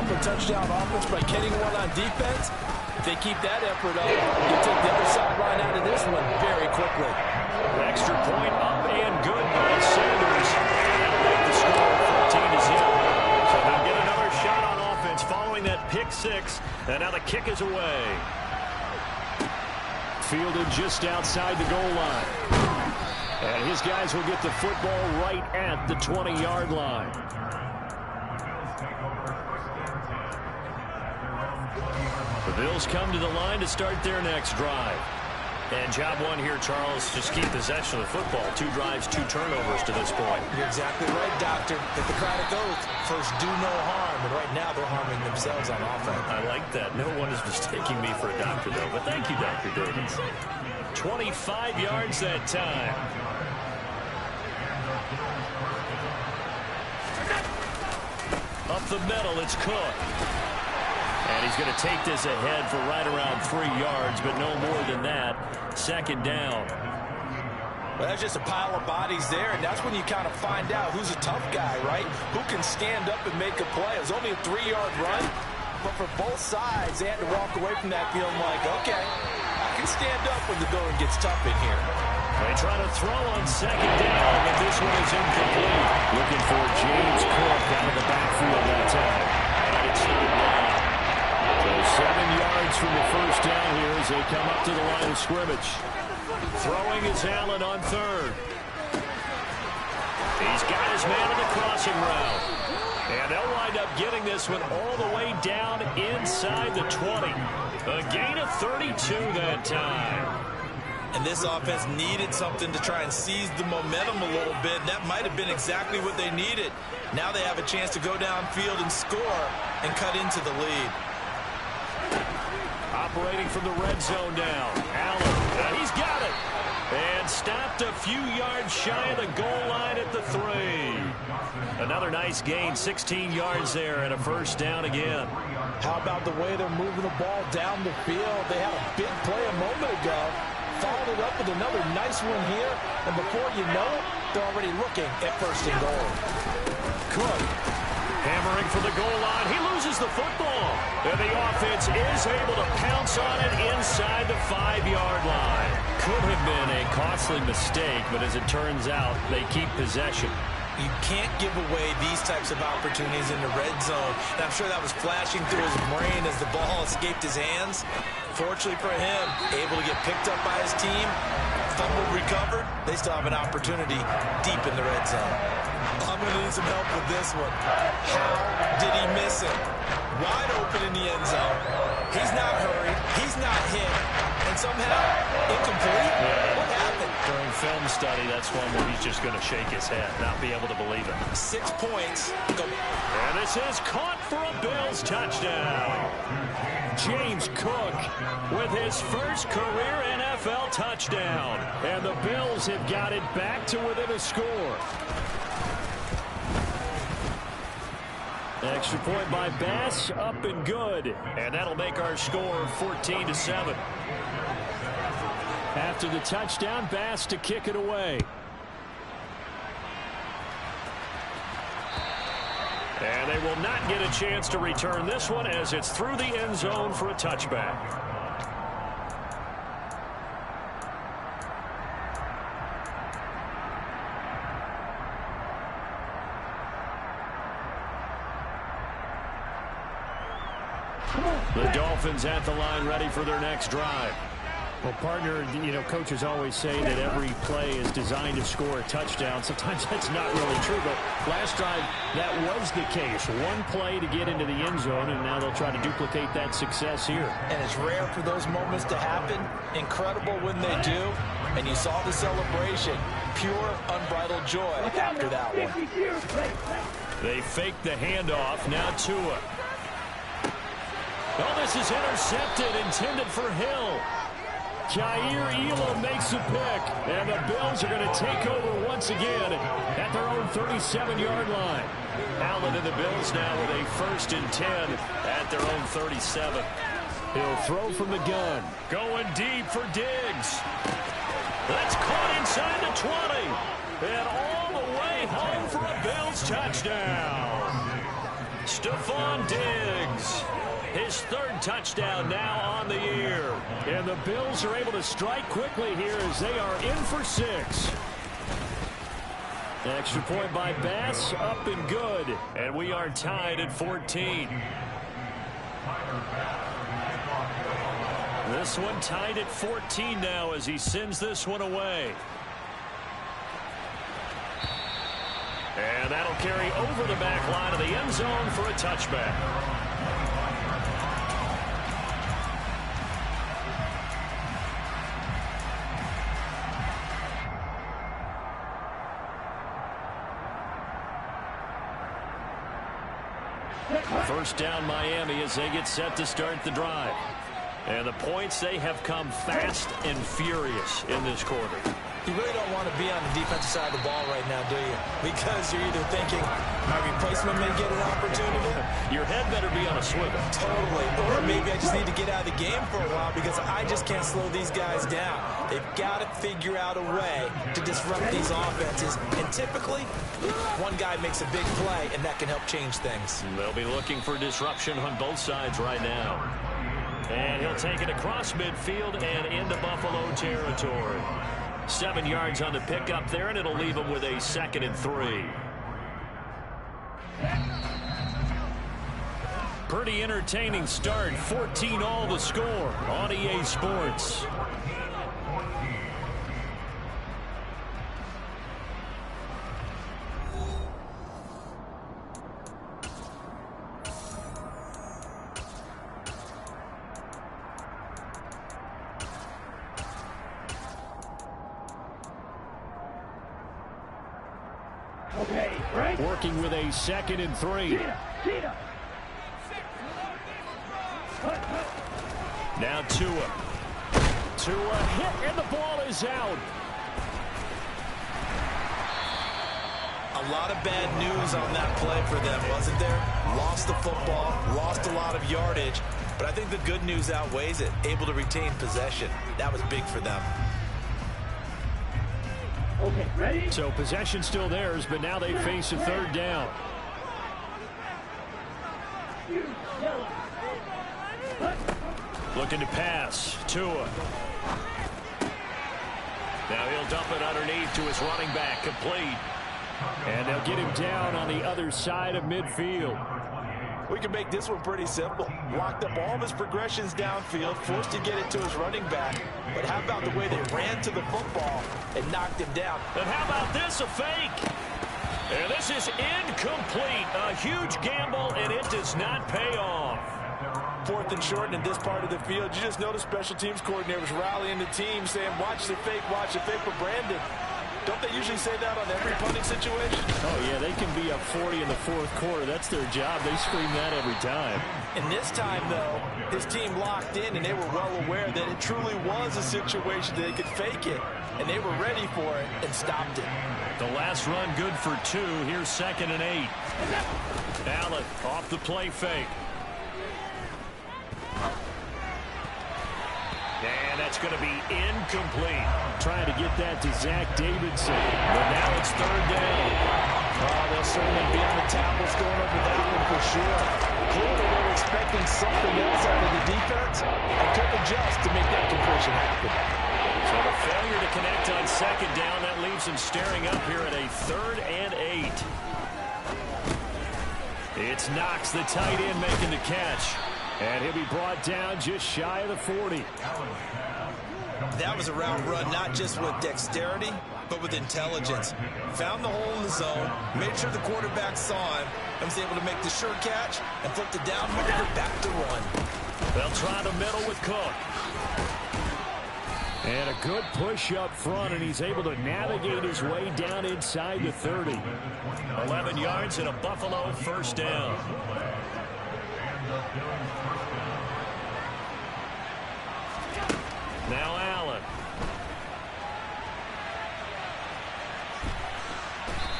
off a touchdown offense by getting one on defense. If they keep that effort up, you'll take the other sideline out of this one very quickly. Extra point up and good by Sanders. That'll make the score 14-0. So they'll get another shot on offense following that pick six. And now the kick is away. Fielded just outside the goal line. And his guys will get the football right at the 20-yard line. The Bills come to the line to start their next drive. And job one here, Charles, just keep possession of the football. 2 drives, 2 turnovers to this point. You're exactly right, Doctor. Hippocratic oath, first do no harm. And right now they're harming themselves on offense. I like that. No one is mistaking me for a doctor, though. But thank you, Dr. Davis. 25 yards that time. Up the middle, it's Cook. And he's going to take this ahead for right around 3 yards, but no more than that. Second down. Well, that's just a pile of bodies there, and that's when you kind of find out who's a tough guy, right? Who can stand up and make a play. It was only a 3-yard run, but for both sides, they had to walk away from that feeling like, okay, I can stand up when the going gets tough in here. They try to throw on second down, but this one is incomplete. Looking for James Cook out of the backfield that time. And it's third down. So 7 yards from the first down here as they come up to the line of scrimmage. Throwing is Allen on third. He's got his man in the crossing route. And they'll wind up getting this one all the way down inside the 20. A gain of 32 that time. And this offense needed something to try and seize the momentum a little bit. That might have been exactly what they needed. Now they have a chance to go downfield and score and cut into the lead. Operating from the red zone now. Allen, he's got it. And stopped a few yards shy of the goal line at the 3. Another nice gain, 16 yards there, and a first down again. How about the way they're moving the ball down the field? They had a big play a moment ago. Followed it up with another nice one here. And before you know it, they're already looking at first and goal. Cook hammering for the goal line. He loses the football. And the offense is able to pounce on it inside the 5-yard line. Could have been a costly mistake, but as it turns out, they keep possession. You can't give away these types of opportunities in the red zone. And I'm sure that was flashing through his brain as the ball escaped his hands. Fortunately for him, able to get picked up by his team, fumble recovered. They still have an opportunity deep in the red zone. I'm going to need some help with this one. How did he miss it? Wide open in the end zone. He's not hurried. He's not hit. And somehow, incomplete? What happened? During film study, that's one where he's just going to shake his head, not be able to believe it. 6 points. Go. And this is caught for a Bills touchdown. James Cook with his first career NFL touchdown. And the Bills have got it back to within a score. Extra point by Bass, up and good. And that'll make our score 14-7. After the touchdown, Bass to kick it away. And they will not get a chance to return this one as it's through the end zone for a touchback. The Dolphins at the line ready for their next drive. Well, partner, you know, coaches always say that every play is designed to score a touchdown. Sometimes that's not really true, but last drive, that was the case. One play to get into the end zone, and now they'll try to duplicate that success here. And it's rare for those moments to happen. Incredible when they do. And you saw the celebration. Pure, unbridled joy after that one. They fake the handoff. Now Tua. Oh, this is intercepted, intended for Hill. Jair Elam makes a pick, and the Bills are going to take over once again at their own 37-yard line. Allen and the Bills now with a 1st and 10 at their own 37. He'll throw from the gun. Going deep for Diggs. That's caught inside the 20. And all the way home for a Bills touchdown. Stephon Diggs. His third touchdown now on the year. And the Bills are able to strike quickly here as they are in for 6. Extra point by Bass, up and good. And we are tied at 14. This one tied at 14 now as he sends this one away. And that'll carry over the back line of the end zone for a touchback. First down Miami as they get set to start the drive. And the points, they have come fast and furious in this quarter. You really don't want to be on the defensive side of the ball right now, do you? Because you're either thinking my replacement may get an opportunity. Your head better be on a swivel. Totally. Or maybe I just need to get out of the game for a while because I just can't slow these guys down. They've got to figure out a way to disrupt these offenses. And typically, one guy makes a big play, and that can help change things. They'll be looking for disruption on both sides right now. And he'll take it across midfield and into Buffalo territory. 7 yards on the pickup there, and it'll leave him with a 2nd and 3. Pretty entertaining start. 14 all the score on EA Sports. Working with a 2nd and 3. Now Tua. Tua hit, and the ball is out. A lot of bad news on that play for them, wasn't there? Lost the football, lost a lot of yardage, but I think the good news outweighs it. Able to retain possession. That was big for them. Okay, ready? So possession still theirs, but now they face a 3rd down. Looking to pass. Tua. Now he'll dump it underneath to his running back. Complete. And they'll get him down on the other side of midfield. We can make this one pretty simple. Blocked up all of his progressions downfield, forced to get it to his running back. But how about the way they ran to the football and knocked him down? And how about this, a fake? And this is incomplete. A huge gamble, and it does not pay off. 4th and short in this part of the field. You just notice special teams coordinators rallying the team, saying, watch the fake for Brandon. Don't they usually say that on every punting situation? Oh, yeah, they can be up 40 in the 4th quarter. That's their job. They scream that every time. And this time, though, his team locked in, and they were well aware that it truly was a situation that they could fake it, and they were ready for it and stopped it. The last run good for 2. Here's 2nd and 8. Allen off the play fake. And that's going to be incomplete. Trying to get that to Zach Davidson. But now it's 3rd down. Oh, they'll certainly be on the tablets going over that one for sure. Clearly, they were expecting something else out of the defense and couldn't adjust to make that completion happen. So the failure to connect on 2nd down, that leaves him staring up here at a 3rd and 8. It's Knox, the tight end, making the catch. And he'll be brought down just shy of the 40. That was a route run, not just with dexterity, but with intelligence. Found the hole in the zone, made sure the quarterback saw him, and was able to make the sure catch and flip the down marker back to run. They'll try the middle with Cook. And a good push up front, and he's able to navigate his way down inside the 30. 11 yards and a Buffalo 1st down. Now Allen.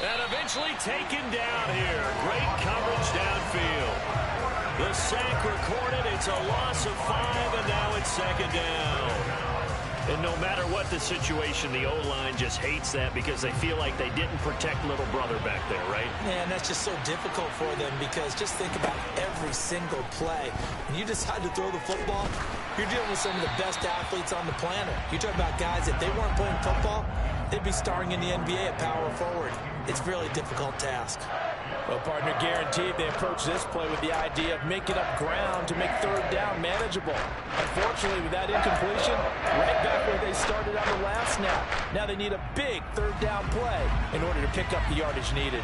And eventually taken down here. Great coverage downfield. The sack recorded. It's a loss of 5, and now it's 2nd down. And no matter what the situation, the O-line just hates that because they feel like they didn't protect little brother back there, right? Man, that's just so difficult for them because just think about every single play. When you decide to throw the football, you're dealing with some of the best athletes on the planet. You talk about guys, if they weren't playing football, they'd be starring in the NBA at power forward. It's a really difficult task. Well, partner, guaranteed they approach this play with the idea of making up ground to make third down manageable. Unfortunately, with that incompletion, right back where they started on the last snap. Now they need a big third down play in order to pick up the yardage needed.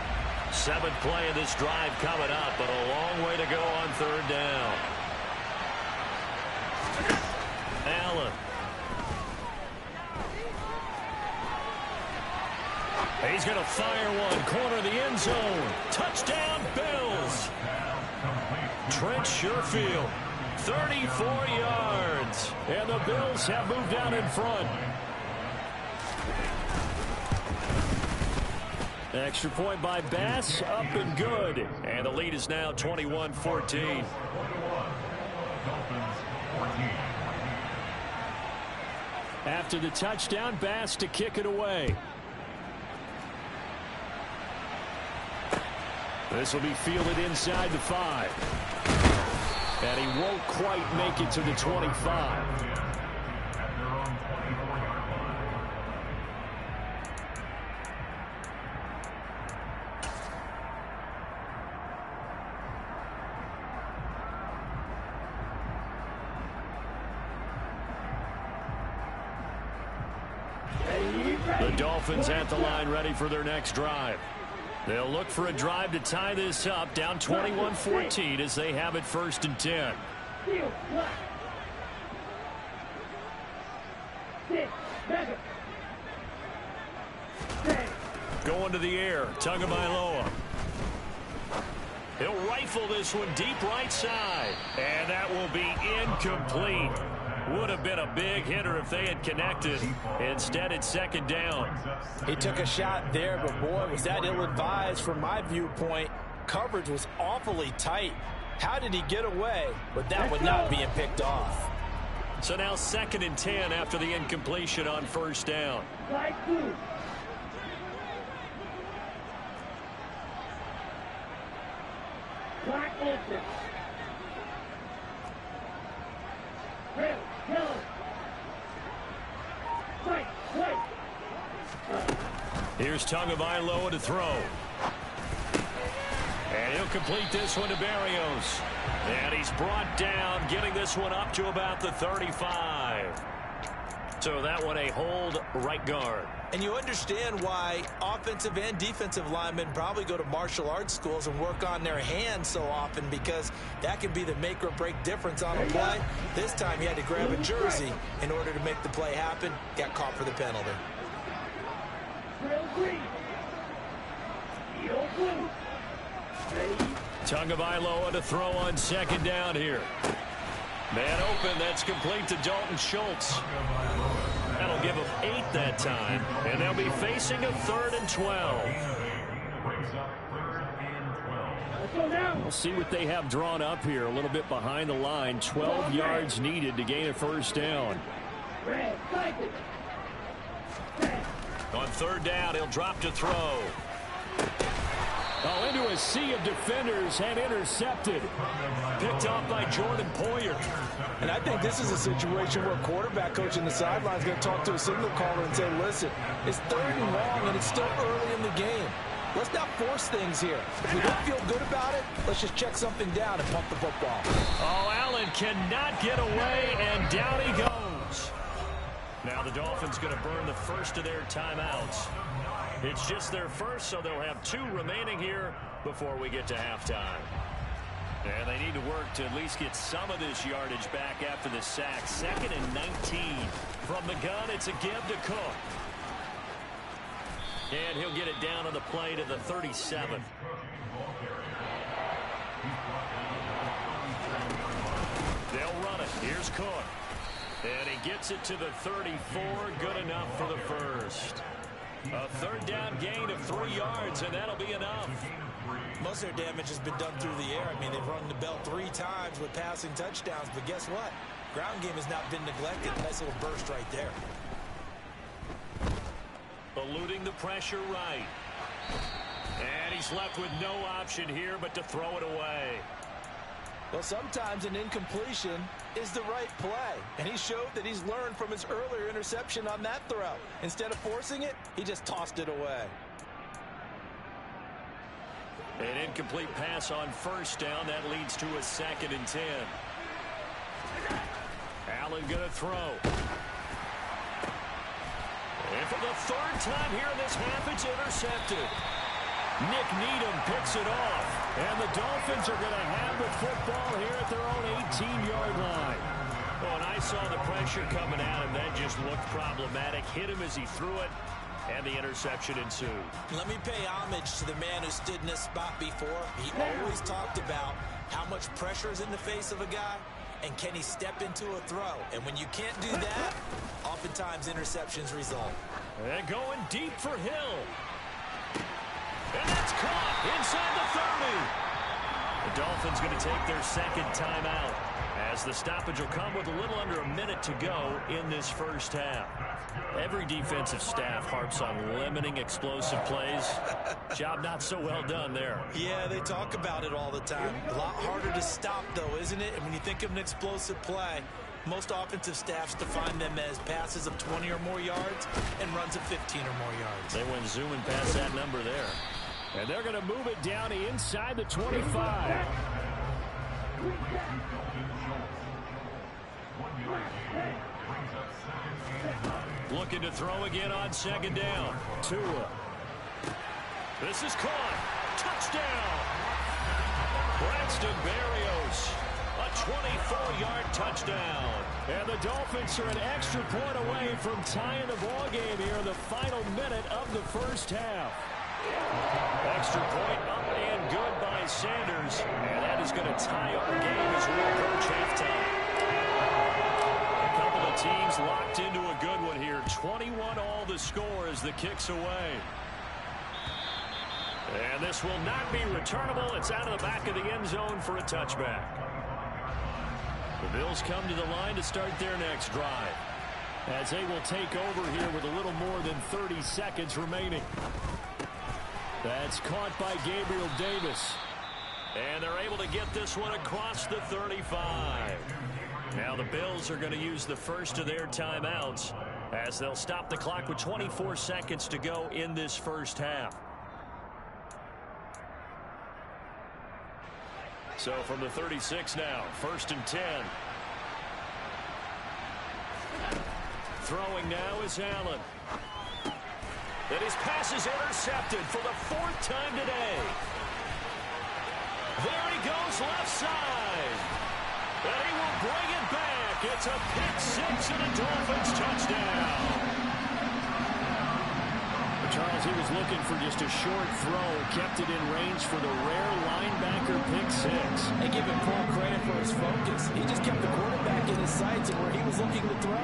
7th play of this drive coming up, but a long way to go on third down. Allen. He's going to fire one. Corner of the end zone. Touchdown, Bills. Trent Sherfield, 34 yards. And the Bills have moved out in front. Extra point by Bass, up and good. And the lead is now 21-14. After the touchdown, Bass to kick it away. This will be fielded inside the 5. And he won't quite make it to the 25. The Dolphins at the line ready for their next drive. They'll look for a drive to tie this up, down 21-14 as they have it 1st and 10. Going to the air, Tagovailoa. He'll rifle this one deep right side. And that will be incomplete. Would have been a big hitter if they had connected. Instead, it's 2nd down. He took a shot there, but boy, was that ill-advised from my viewpoint. Coverage was awfully tight. How did he get away with that one not being picked off? So now 2nd and 10 after the incompletion on 1st down. Here's Tagovailoa to throw. And he'll complete this one to Barrios. And he's brought down, getting this one up to about the 35. So that one a hold right guard. And you understand why offensive and defensive linemen probably go to martial arts schools and work on their hands so often, because that can be the make or break difference on a play. This time he had to grab a jersey in order to make the play happen. Got caught for the penalty. Tagovailoa to throw on 2nd down here. Man open, that's complete to Dalton Schultz. That'll give them 8 that time, and they'll be facing a 3rd and 12. We'll see what they have drawn up here, a little bit behind the line. 12 yards needed to gain a 1st down. On 3rd down, he'll drop to throw. Oh, into a sea of defenders and intercepted. Picked off by Jordan Poyer. And I think this is a situation where quarterback coach in the sideline is going to talk to a signal caller and say, listen, it's 3rd and long and it's still early in the game. Let's not force things here. If we don't feel good about it, let's just check something down and pump the football. Oh, Allen cannot get away, and down he goes. Now the Dolphins going to burn the first of their timeouts. It's just their first, so they'll have 2 remaining here before we get to halftime. And they need to work to at least get some of this yardage back after the sack. 2nd and 19. From the gun, it's a give to Cook. And he'll get it down on the play to the 37. They'll run it. Here's Cook. And he gets it to the 34. Good enough for the first. A 3rd down gain of 3 yards, and that'll be enough. Most of their damage has been done through the air. I mean, they've rung the bell 3 times with passing touchdowns, but guess what? Ground game has not been neglected. Nice little burst right there. Eluding the pressure right. And he's left with no option here but to throw it away. Well, sometimes an incompletion is the right play. And he showed that he's learned from his earlier interception on that throw. Instead of forcing it, he just tossed it away. An incomplete pass on first down. That leads to a 2nd and 10. Allen going to throw. And for the 3rd time here in this half, it's intercepted. Nick Needham picks it off. And the Dolphins are going to have the football here at their own 18-yard line. Oh, and I saw the pressure coming at him. That just looked problematic. Hit him as he threw it, and the interception ensued. Let me pay homage to the man who stood in this spot before. He always talked about how much pressure is in the face of a guy, and can he step into a throw. And when you can't do that, oftentimes interceptions result. And going deep for Hill. And that's caught inside the 30. The Dolphins going to take their 2nd timeout as the stoppage will come with a little under a minute to go in this first half. Every defensive staff harps on limiting explosive plays. Job not so well done there. Yeah, they talk about it all the time. A lot harder to stop, though, isn't it? And when you think of an explosive play, most offensive staffs define them as passes of 20 or more yards and runs of 15 or more yards. They went zooming past that number there. And they're going to move it down inside the 25. Looking to throw again on 2nd down. Tua. This is caught. Touchdown. Braxton Berrios. A 24-yard touchdown. And the Dolphins are an extra point away from tying the ball game here in the final minute of the first half. Extra point up and good by Sanders. And that is going to tie our game as we approach halftime. A couple of teams locked into a good one here. 21-all the score as the kick's away. And this will not be returnable. It's out of the back of the end zone for a touchback. The Bills come to the line to start their next drive, as they will take over here with a little more than 30 seconds remaining. That's caught by Gabriel Davis. And they're able to get this one across the 35. Now the Bills are going to use the first of their timeouts as they'll stop the clock with 24 seconds to go in this first half. So from the 36 now, 1st and 10. Throwing now is Allen. And his pass is intercepted for the 4th time today. There he goes left side. And he will bring it back. It's a pick 6 and a Dolphins touchdown. Charles, he was looking for just a short throw, kept it in range for the rare linebacker pick 6. They give him full credit for his focus. He just kept the quarterback in his sights, and where he was looking to throw,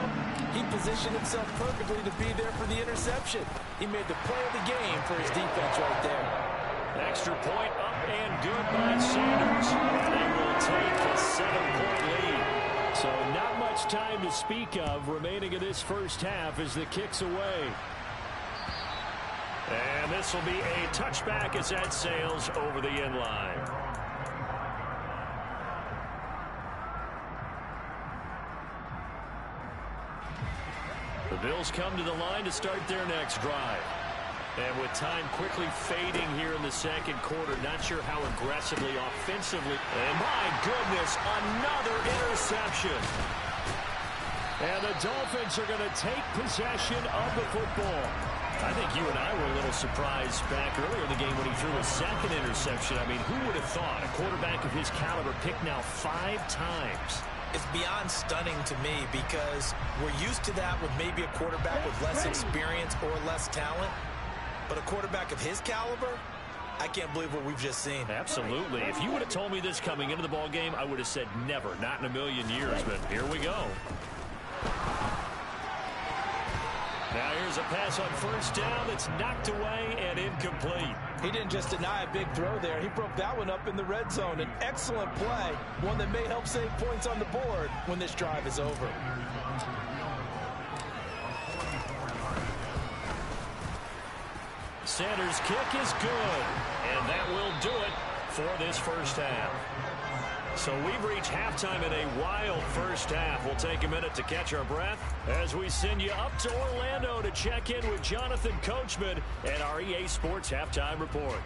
he positioned himself perfectly to be there for the interception. He made the play of the game for his defense right there. Extra point up and good by Sanders. They will take a 7-point lead. So not much time to speak of remaining in this first half as the kick's away. And this will be a touchback as that sails over the end line. The Bills come to the line to start their next drive. And with time quickly fading here in the 2nd quarter, not sure how aggressively, offensively. And my goodness, another interception. And the Dolphins are going to take possession of the football. I think you and I were a little surprised back earlier in the game when he threw his 2nd interception. I mean, who would have thought a quarterback of his caliber picked now 5 times? It's beyond stunning to me because we're used to that with maybe a quarterback with less experience or less talent. But a quarterback of his caliber, I can't believe what we've just seen. Absolutely. If you would have told me this coming into the ball game, I would have said never, not in a million years. But here we go. Now here's a pass on first down that's knocked away and incomplete. He didn't just deny a big throw there. He broke that one up in the red zone. An excellent play, one that may help save points on the board when this drive is over. Sanders' kick is good, and that will do it for this first half. So we've reached halftime in a wild first half. We'll take a minute to catch our breath as we send you up to Orlando to check in with Jonathan Coachman and our EA Sports Halftime Report.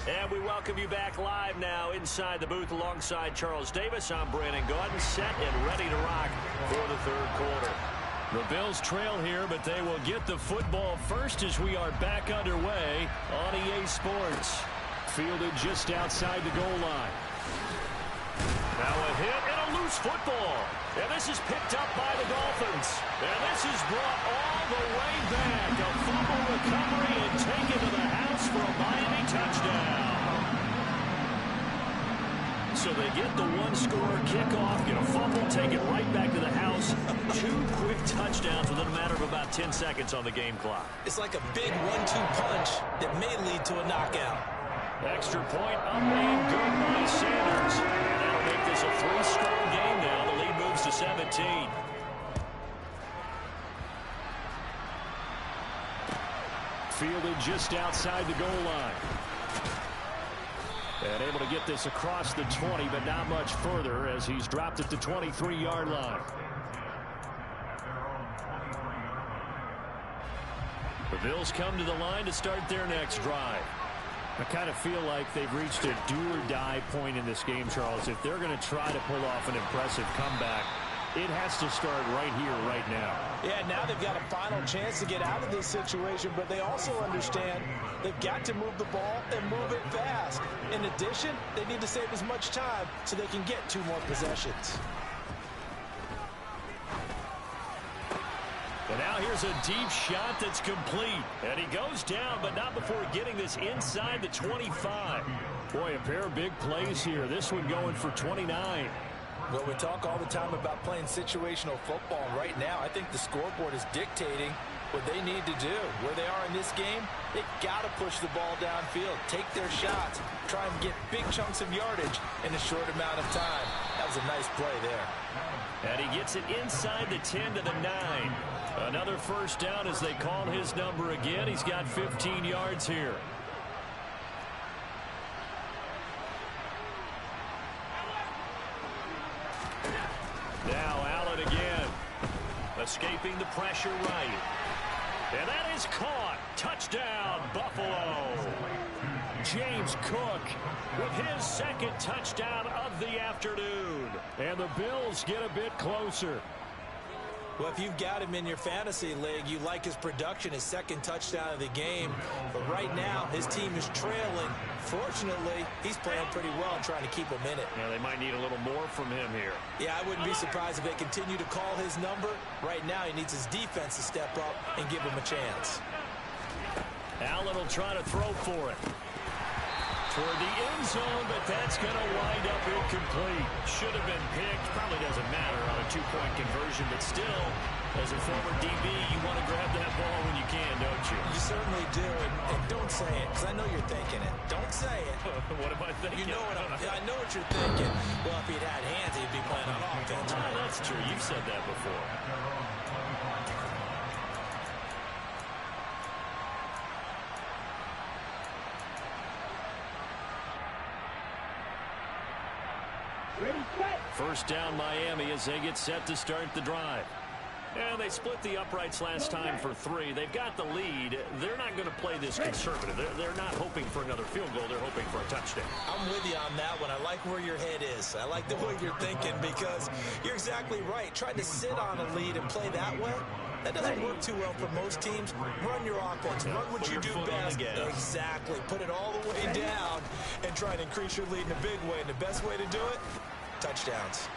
And we welcome you back live now inside the booth alongside Charles Davis. I'm Brandon Gaudin, set and ready to rock for the third quarter. The Bills trail here, but they will get the football first as we are back underway on EA Sports. Fielded just outside the goal line. Now a hit and a loose football. And this is picked up by the Dolphins. And this is brought all the way back. A fumble recovery and taken to the house for a Miami touchdown. So they get the one-score kickoff, get a fumble, take it right back to the house. 2 quick touchdowns within a matter of about 10 seconds on the game clock. It's like a big 1-2 punch that may lead to a knockout. Extra point up and good by Sanders. And that'll make this a 3-score game now. The lead moves to 17. Fielded just outside the goal line. And able to get this across the 20, but not much further as he's dropped at the 23-yard line. The Bills come to the line to start their next drive. I kind of feel like they've reached a do-or-die point in this game, Charles. If they're going to try to pull off an impressive comeback, it has to start right here, right now. Yeah, now they've got a final chance to get out of this situation, but they also understand they've got to move the ball and move it fast. In addition, they need to save as much time so they can get 2 more possessions. And now here's a deep shot that's complete. And he goes down, but not before getting this inside the 25. Boy, a pair of big plays here. This one going for 29. Well, we talk all the time about playing situational football. Right now, I think the scoreboard is dictating what they need to do. Where they are in this game, they've got to push the ball downfield, take their shots, try and get big chunks of yardage in a short amount of time. That was a nice play there. And he gets it inside the 10 to the 9. Another first down as they call his number again. He's got 15 yards here. Now Allen again. Escaping the pressure right. And that is caught. Touchdown, Buffalo. James Cook with his second touchdown of the afternoon. And the Bills get a bit closer. Well, if you've got him in your fantasy league, you like his production, his second touchdown of the game. But right now, his team is trailing. Fortunately, he's playing pretty well and trying to keep him in it. Yeah, they might need a little more from him here. Yeah, I wouldn't be surprised if they continue to call his number. Right now, he needs his defense to step up and give him a chance. Allen will try to throw for it. Toward the end zone, but that's going to wind up incomplete. Should have been picked. Probably doesn't matter on a 2-point conversion, but still, as a former DB, you want to grab that ball when you can, don't you? You certainly do, and don't say it, because I know you're thinking it. Don't say it. What am I thinking? You know what I know what you're thinking. Well, if he'd had hands, he'd be playing on offense. Oh, that's true. You've said that before. First down Miami as they get set to start the drive. And they split the uprights last time for 3. They've got the lead. They're not going to play this conservative. They're not hoping for another field goal. They're hoping for a touchdown. I'm with you on that one. I like where your head is. I like the way you're thinking because you're exactly right. Trying to sit on a lead and play that way, that doesn't work too well for most teams. Run your offense. Run what you do best. Exactly. Put it all the way down and try and increase your lead in a big way. And the best way to do it, touchdowns.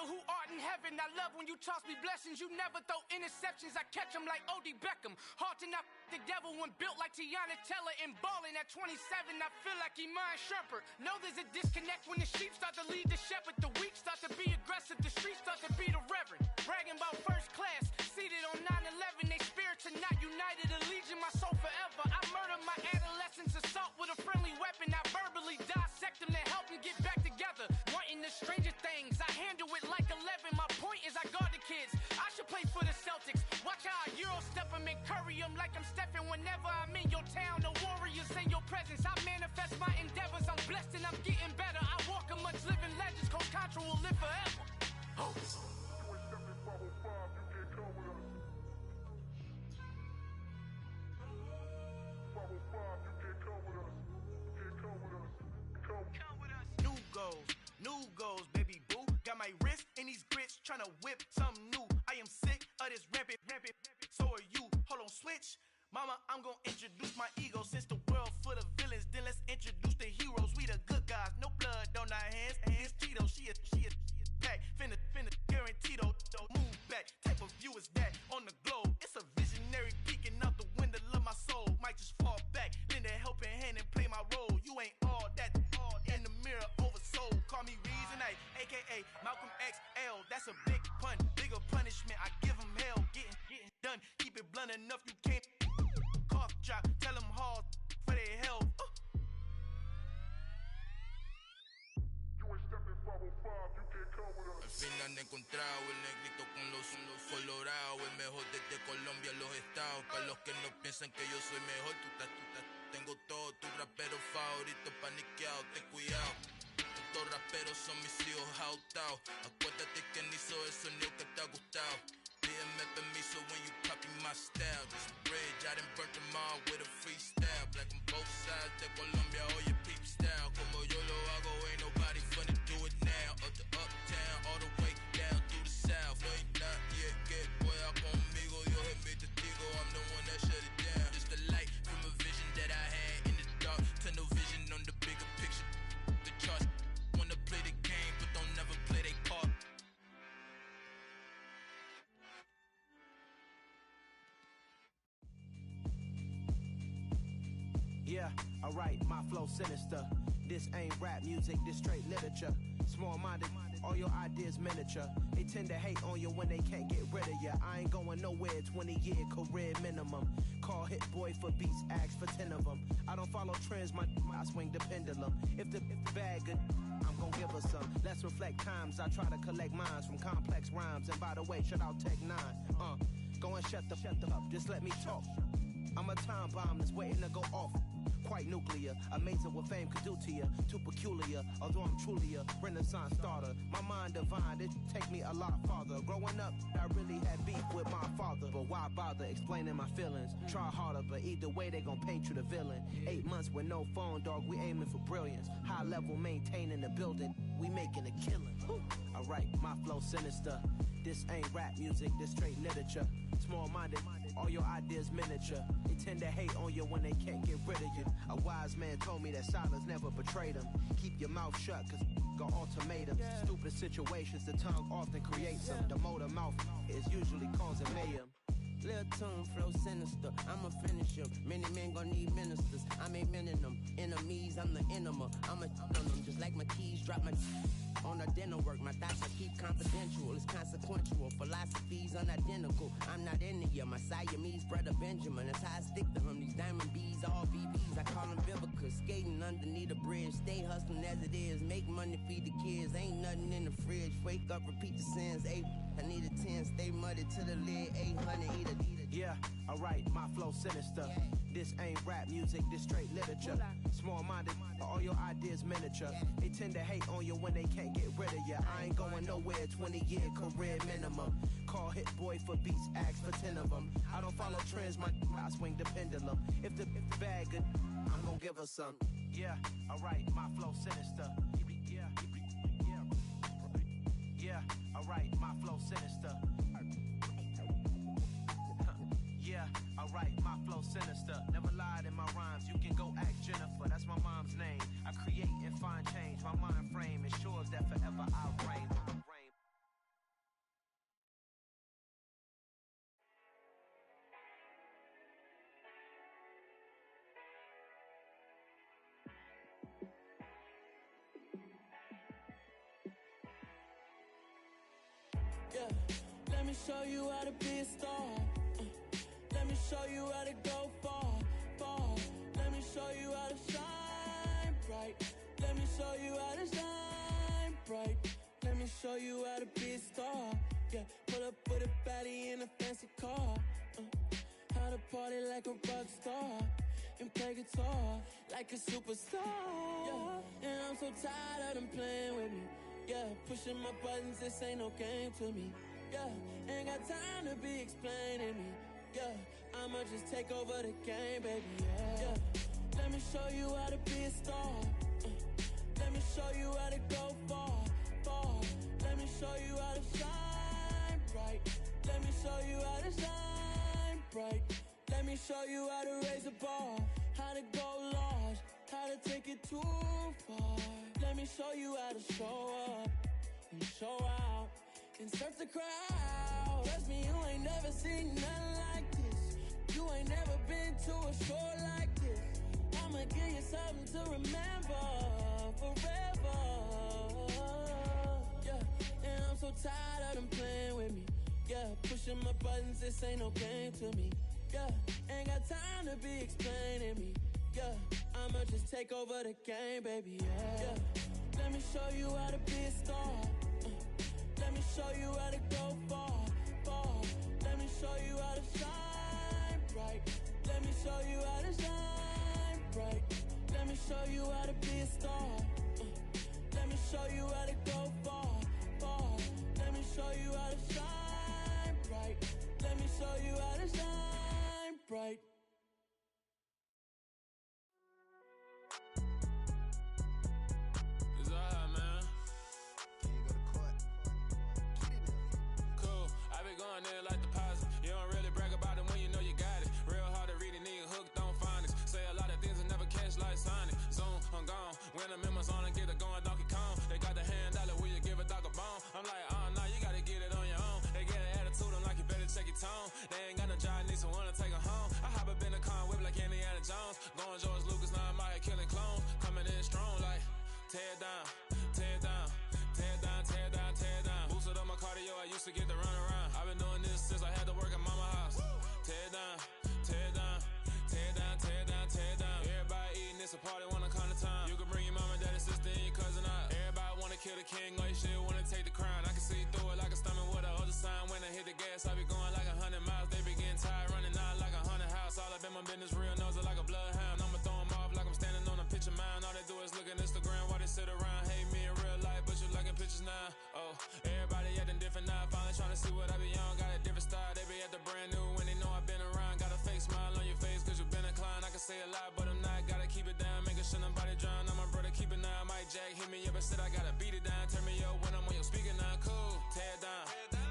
who art in heaven. I love when you toss me blessings. You never throw interceptions. I catch them like O.D. Beckham. Hard to not the devil when built like Tiana Teller and balling at 27. I feel like Iman Shumpert. Know there's a disconnect when the sheep start to lead the shepherd. The weak start to be aggressive. The streets start to be the reverend. Bragging about first class. Seated on 9/11. They spirits are not united. A legion, my soul forever. I murder my adolescence. Assault with a friendly weapon. I verbally dissect them to help them get back together. Wanting the stranger things. I handle it like 11. My point is I guard the kids. I should play for the Celtics. Watch how I Euro step them and curry them like I'm Stephen. Whenever I'm in your town, the Warriors in your presence. I manifest my endeavors. I'm blessed and I'm getting better. I walk amongst living legends. Coach Contra will live forever. Oh. New goals, baby boo. Got my wrist in these grits, tryna whip something new. I am sick of this rampant. So are you. Hold on, switch. Mama, I'm gonna introduce my ego. Since the world full of villains, then let's introduce the heroes. We the good guys, no blood on our hands. Hands Tito, she is back. Finna, guaranteed though. Move back. Type of view is that on the globe? It's a visionary peeking out the window of my soul. Might just fall back, lend a helping hand and play my role. You ain't all that. In the mirror, oversold. Call me Reason A, aka Malcolm XL. That's a big pun, bigger punishment. I give him hell, getting done. Keep it blunt enough, you can't. Cough drop, tell them hard for their health. Al fin han encontrado el negrito con los colorados, el mejor desde Colombia a los estados. Para los que no piensan que yo soy mejor, tú estás, tengo todo, tus raperos favoritos paniqueados, ten cuidado. Estos raperos son mis hijos adoptados. Acuérdate que ni hizo el sonido que te ha gustado. Pídeme permiso when you copy my style. This bridge, I done burnt them all with a freestyle. Black on both sides de Colombia, oye peep style. Como yo lo hago, ain't nobody finna do it now. Up to uptown, all the way down through the south. No hay nadie que pueda conmigo, Dios es mi testigo. I'm the one that shut it down. Just the light from a vision that I had in the dark. Tunnel vision on the bigger picture. The charts wanna play the game, but don't never play their part. Yeah, alright, my flow sinister. This ain't rap music, this straight literature. Small-minded, all your ideas miniature. They tend to hate on you when they can't get rid of you. I ain't going nowhere, 20-year career minimum. Call Hit Boy for beats, ask for 10 of them. I don't follow trends, I swing the pendulum. If the bag good, I'm gon' give her some. Let's reflect times, I try to collect minds from complex rhymes. And by the way, shout out Tech 9. Go and shut the up, just let me talk. I'm a time bomb that's waiting to go off. Quite nuclear, amazing what fame could do to you. Too peculiar, although I'm truly a renaissance starter. My mind divine, it take me a lot farther. Growing up, I really had beef with my father. But why bother explaining my feelings? Try harder, but either way they gon' paint you the villain. 8 months with no phone, dog, we aiming for brilliance. High level maintaining the building, we making a killing. Alright, my flow sinister. This ain't rap music, this straight literature. Small-minded, all your ideas miniature. They tend to hate on you when they can't get rid of you. A wise man told me that silence never betrayed him. Keep your mouth shut, cause got ultimatums. Stupid situations, the tongue often creates them. The motor mouth is usually causing mayhem. Lil' tune, flow sinister, I'ma finish him. Many men gon' need ministers, I'm aiming them. Enemies, I'm the enema, I'ma on them. Just like my keys, drop my on the dinner work. My thoughts I keep confidential, it's consequential. Philosophies unidentical, I'm not into you. My Siamese brother Benjamin, that's how I stick to him. These diamond bees, all BBs, I call them Vivica. Skating underneath the bridge, stay hustling as it is. Make money, feed the kids, ain't nothing in the fridge. Wake up, repeat the sins, 8, I need a 10. Stay muddy to the lid, 800, eat a. Yeah, alright, my flow sinister. This ain't rap music, this straight literature. Small-minded, all your ideas miniature. They tend to hate on you when they can't get rid of you. I ain't going nowhere, 20-year career minimum. Call Hit Boy for beats, ask for 10 of them. I don't follow trends, I swing the pendulum. If the bag good, I'm gon' give her some. Yeah, alright, my flow sinister. Yeah, alright, my flow sinister. Yeah, alright, my flow sinister. Never lied in my rhymes, you can go ask Jennifer, that's my mom's name. I create and find change, my mind frame ensures that forever I reign. Yeah, let me show you how to be a star. Let me show you how to go far, far. Let me show you how to shine bright. Let me show you how to shine bright. Let me show you how to be a star. Yeah, pull up with a baddie in a fancy car. How to party like a rock star and play guitar like a superstar. Yeah, and I'm so tired of them playing with me. Yeah, pushing my buttons, this ain't no game to me. Yeah, ain't got time to be explaining me. Yeah, I'ma just take over the game, baby. Yeah, let me show you how to be a star. Let me show you how to go far, far. Let me show you how to shine bright. Let me show you how to shine bright. Let me show you how to raise a bar, how to go large, how to take it too far. Let me show you how to show up and show out and surf the crowd. Trust me, you ain't never seen nothing like this. You ain't never been to a show like this. I'ma give you something to remember forever. Yeah, and I'm so tired of them playing with me. Yeah, pushing my buttons, this ain't no game to me. Yeah, ain't got time to be explaining me. Yeah, I'ma just take over the game, baby. Yeah, let me show you how to be a star. Let me show you how to go far, far. Let me show you how to shine bright. Let me show you how to shine bright. Let me show you how to be a star. Let me show you how to go far, far. Let me show you how to shine bright. Let me show you how to shine bright. It's alright, man. Can you go to court? Get it in. Cool. I be going there like deposit. You don't really brag about it when you know you got it. Real hard to read a nigga hooked, don't find it. Say a lot of things and never catch like Sonic. Zone, I'm gone. When I'm in my zone and get it going Donkey Kong. They got the hand dollar, will you give a dog a bone? I'm like, oh no, you gotta get it on your own. They get an attitude, I'm like, you better check your tone. They ain't got no job, need someone to take her home. I hop up in the car, whip like Indiana Jones. Going George Lucas, now I'm out here killing clones. Coming in strong like, tear down, tear down, tear down, tear down, tear down. Boosted up my cardio, I used to get to run around. I've been doing this since I had to work at mama house. Tear down, tear down, tear down, tear down, tear down. Everybody eating, it's a party, one kind of time. You can bring your mama, daddy, sister, and your cousin out. Everybody wanna kill the king, or you shit wanna take the crown. I can see through it like a stomach with a other sign. When I hit the gas, I be going like 100 miles. They be getting tired, running out like 100 house. All up in my business, real nose like a bloodhound. I'ma throw them off like I'm standing on a picture mound. All they do is look at Instagram while they sit around. Hate me in real life, but you liking pictures now. Oh, everybody acting different now. Finally trying to see what I be on. Got a different style, they be at the brand new when they know I've been around. Got a fake smile on your face cause you been inclined. I can say a lot, but I'm not. Gotta keep it down, making sure nobody drown. I'm my brother, keep it now. Mike Jack hit me up and said I gotta beat it down. Turn me up when I'm on your speaker now. Cool, tear down,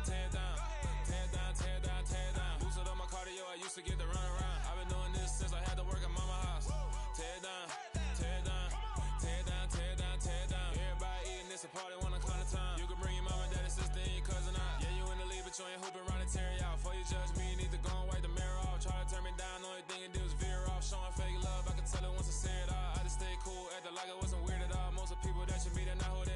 tear down, tear down, tear down, tear down. Boosted up my cardio, I used to get to run around. I've been doing this since I had to work at mama house. Tear down, tear down, tear down, tear down, tear down. Everybody eating, it's a party, one kind of time. You can bring your mama, daddy, sister, and your cousin out. Yeah, you in the lead, but you ain't hooping around and tearing out. Before you judge me, you need to go and wipe the mirror off. Try to turn me down, only thing you do is veer off. Showing fake love, I can tell it once I say it all. I just stay cool, acting like I wasn't weird at all. Most of the people that you meet are not who they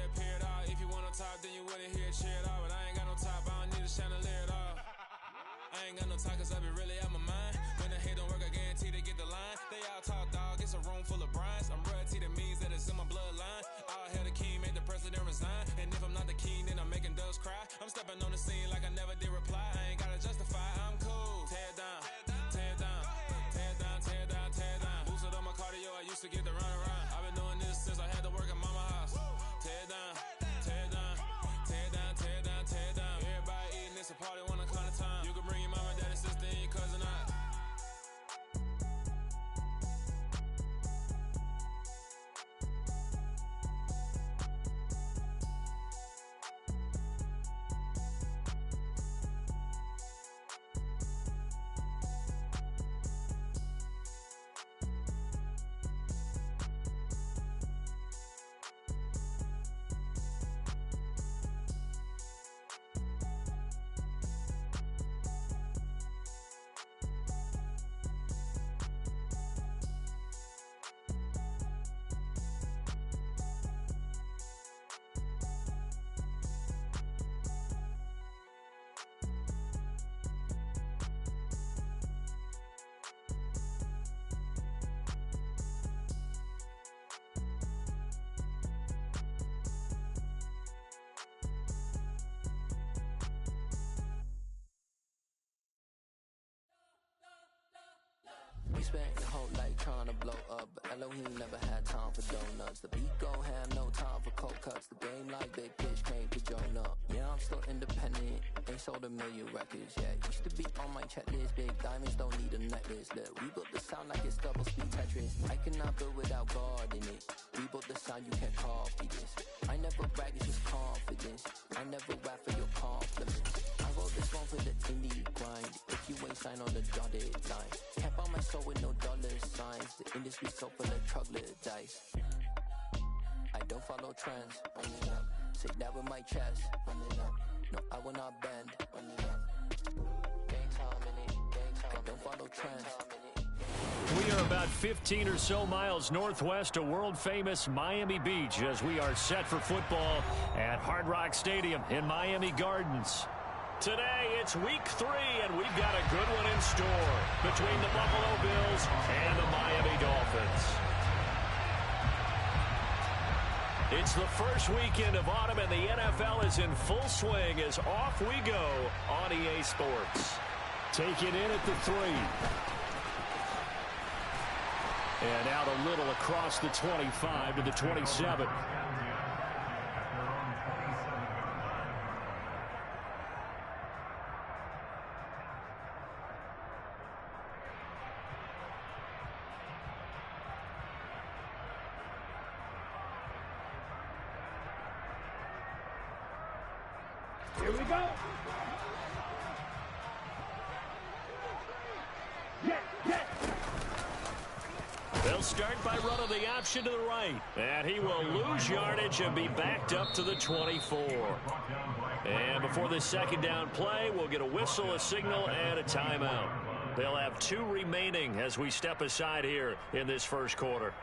spent your whole life trying to blow up, but Elohim never had time for donuts. The beat go ham, no time for cold cuts. The game like big pitch came to join up. Yeah, I'm still independent, ain't sold a million records yet. Used to be on my checklist, big diamonds don't need a necklace. Look, we built the sound like it's double speed Tetris. I cannot build without God in it. We built the sound, you can't copy this. I never brag, it's just confidence. I never rap for your compliments. I wrote this one for the indie grind. If you ain't signed on the dotted line, can't buy my soul with no dollar signs. The industry's so full of troglodytes. I don't follow trends. Say that with my chest. No, I will not bend. I don't follow trends. We are about 15 or so miles northwest of world-famous Miami Beach as we are set for football at Hard Rock Stadium in Miami Gardens. Today, it's week 3, and we've got a good one in store between the Buffalo Bills and the Miami Dolphins. It's the first weekend of autumn, and the NFL is in full swing as off we go on EA Sports. Take it in at the 3. And out a little across the 25 to the 27. Here we go. They'll start by running the option to the right. And he will lose yardage and be backed up to the 24. And before the second down play, we'll get a whistle, a signal, and a timeout. They'll have 2 remaining as we step aside here in this first quarter.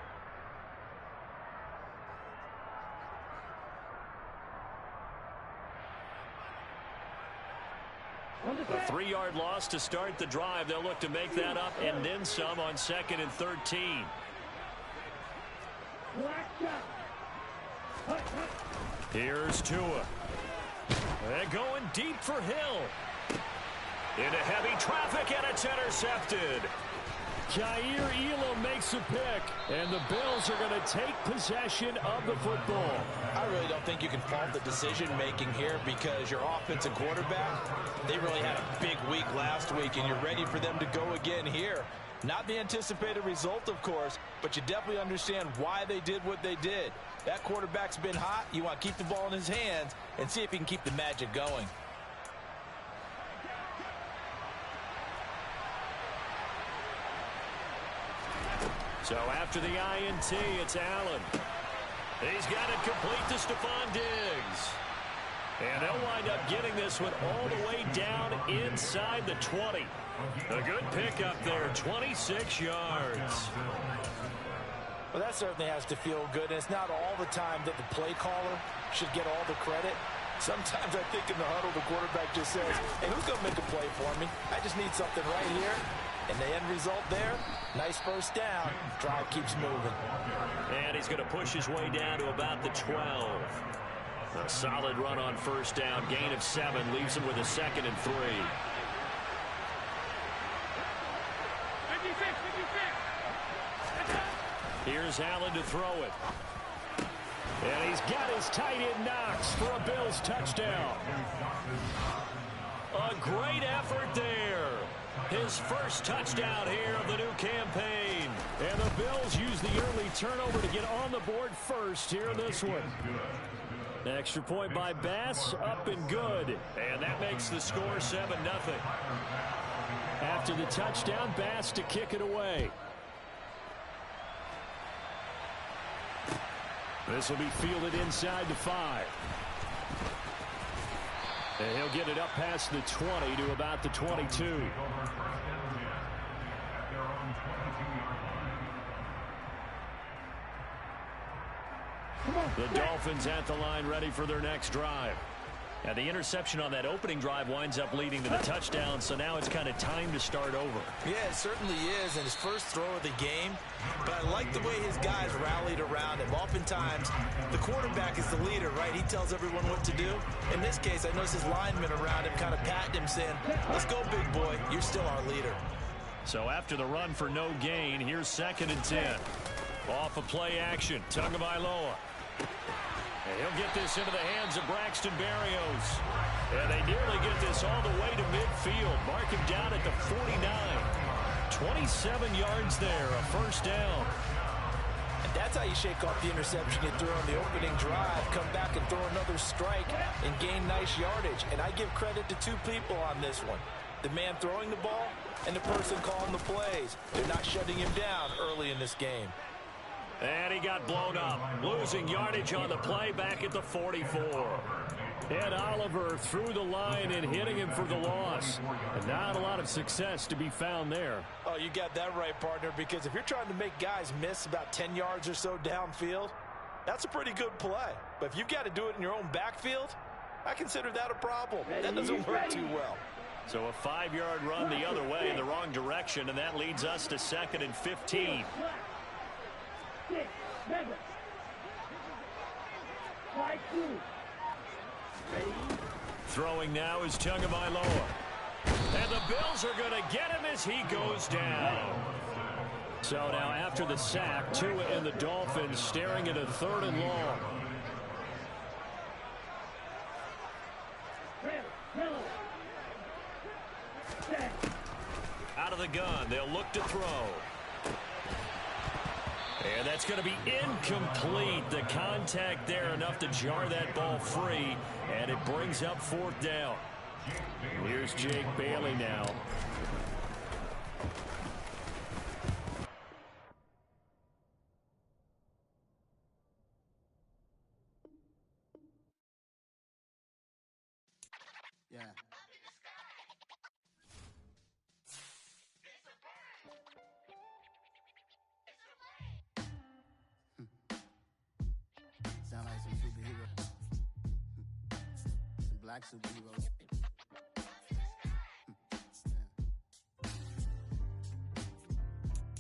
A 3-yard loss to start the drive. They'll look to make that up and then some on 2nd and 13. Here's Tua. They're going deep for Hill. Into heavy traffic, and it's intercepted. Ohhhyeaaaaaaa makes a pick, and the Bills are going to take possession of the football. I really don't think you can fault the decision-making here because your offensive quarterback, they really had a big week last week, and you're ready for them to go again here. Not the anticipated result, of course, but you definitely understand why they did what they did. That quarterback's been hot. You want to keep the ball in his hands and see if he can keep the magic going. So after the INT, it's Allen. He's got it complete to Stephon Diggs. And they'll wind up getting this one all the way down inside the 20. A good pickup there, 26 yards. Well, that certainly has to feel good. And it's not all the time that the play caller should get all the credit. Sometimes I think in the huddle, the quarterback just says, hey, who's going to make a play for me? I just need something right here. And the end result there, nice first down. Drive keeps moving. And he's going to push his way down to about the 12. A solid run on first down. Gain of 7 leaves him with a 2nd and 3. Here's Allen to throw it. And he's got his tight end Knox for a Bills touchdown. A great effort there. His first touchdown here of the new campaign. And the Bills use the early turnover to get on the board first here in this one. Extra point by Bass, up and good. And that makes the score 7-0. After the touchdown, Bass to kick it away. This will be fielded inside the 5. And he'll get it up past the 20 to about the 22. The Dolphins at the line ready for their next drive. And the interception on that opening drive winds up leading to the touchdown, so now it's kind of time to start over. Yeah, it certainly is, and his first throw of the game. But I like the way his guys rallied around him. Oftentimes, the quarterback is the leader, right? He tells everyone what to do. In this case, I noticed his linemen around him kind of patting him, saying, let's go, big boy. You're still our leader. So after the run for no gain, here's 2nd and 10. Off of play action, Tagovailoa. And he'll get this into the hands of Braxton Berrios. And they nearly get this all the way to midfield. Mark him down at the 49. 27 yards there, a first down. And that's how you shake off the interception you threw on the opening drive. Come back and throw another strike and gain nice yardage. And I give credit to 2 people on this one. The man throwing the ball and the person calling the plays. They're not shutting him down early in this game. And he got blown up. Losing yardage on the play back at the 44. Ed Oliver through the line and hitting him for the loss. And not a lot of success to be found there. Oh, you got that right, partner, because if you're trying to make guys miss about 10 yards or so downfield, that's a pretty good play. But if you've got to do it in your own backfield, I consider that a problem. That doesn't work too well. So a 5-yard run the other way in the wrong direction, and that leads us to 2nd and 15. Throwing now is Tagovailoa. And the Bills are going to get him as he goes down. So now after the sack, Tua and the Dolphins staring at a 3rd and long. Out of the gun, they'll look to throw. And that's going to be incomplete. The contact there enough to jar that ball free, and it brings up 4th down. Here's Jake Bailey now. Yeah. Sound like some superheroes. Some black superheroes.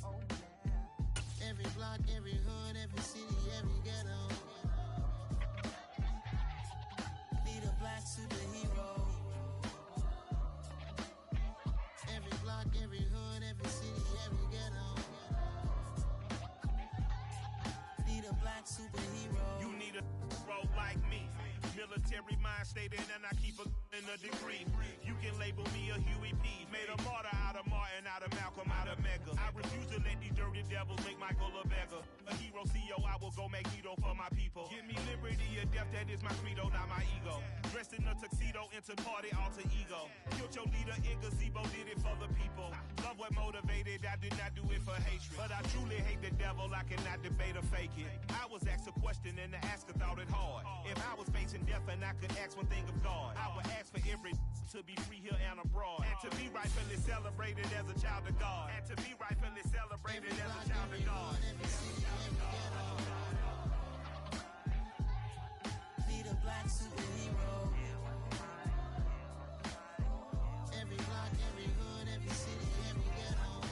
Oh, yeah. Every block, every hood, every city, every ghetto. Need a black superhero. Every block, every hood, every city, every ghetto. Need a black superhero. You need a role like me. Military mind stated, and I keep in a degree. You can label me a Huey P. Made a martyr out of Martin, out of Malcolm, out of Mega. I refuse to let these dirty devils make Michael a beggar. A hero CEO, I will go Magneto for my people. Give me liberty or death, that is my credo, not my ego. Dressed in a tuxedo, into party, alter ego. Killed your leader in gazebo, did it for the people. Love what motivated, I did not do it for hatred. But I truly hate the devil, I cannot debate or fake it. I was asked a question and the asker thought it hard. If I was facing death and I could ask one thing of God, I would ask for every to be free here and abroad, and to be rightfully celebrated as a child of God, and to be rightfully celebrated as a child of God. Need a black superhero. Every block, every hood, every city, every ghetto.